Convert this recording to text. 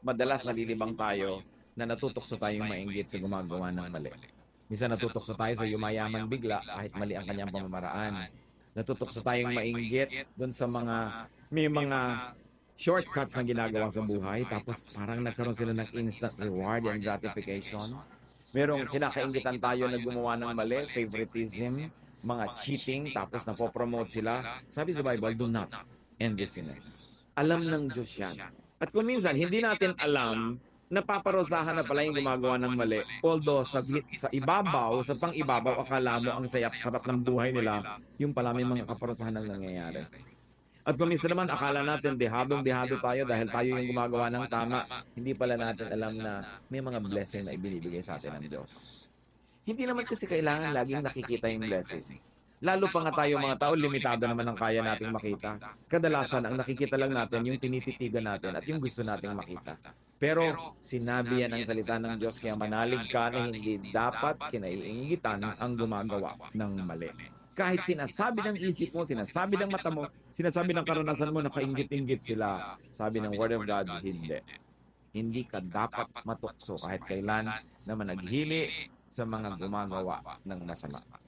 madalas nalilibang tayo na natutokso tayong mainggit sa gumagawa ng mali. Minsan natutokso tayo sa yumayaman bigla kahit mali ang kanyang pamamaraan. Natutokso tayong mainggit doon sa may mga shortcuts na ginagawa sa buhay tapos parang nagkaroon sila ng instant reward and gratification. Merong kinakainggitan tayo na gumawa ng mali, favoritism, mga cheating, tapos napopromote sila. Sabi sa Bible, do not envy sinners. Alam ng Diyos yan. At kung minsan, hindi natin alam, napaparusahan na pala yung gumagawa ng mali. Although, sa ibabaw, sa pang-ibabaw, akala mo ang sarap ng buhay nila, yung pala may mga kaparusahan na nangyayari. At kung minsan naman, akala natin dehadong-dehado tayo dahil tayo yung gumagawa ng tama. Hindi pala natin alam na may mga blessing na ibinibigay sa atin ng Diyos. Hindi naman kasi kailangan laging nakikita yung blessing. Lalo pa nga tayo mga tao, limitado naman ang kaya nating makita. Kadalasan, ang nakikita lang natin yung tinititigan natin at yung gusto nating makita. Pero sinabi yan ang salita ng Diyos, kaya manalig ka na hindi dapat kinaiingitan ang gumagawa ng mali. Kahit sinasabi ng isip mo, sinasabi ng mata mo, sinasabi ng karanasan mo na kainggit-inggit sila, sabi ng Word of God, hindi. Hindi ka dapat matukso kahit kailan na managhili sa mga gumagawa ng masama.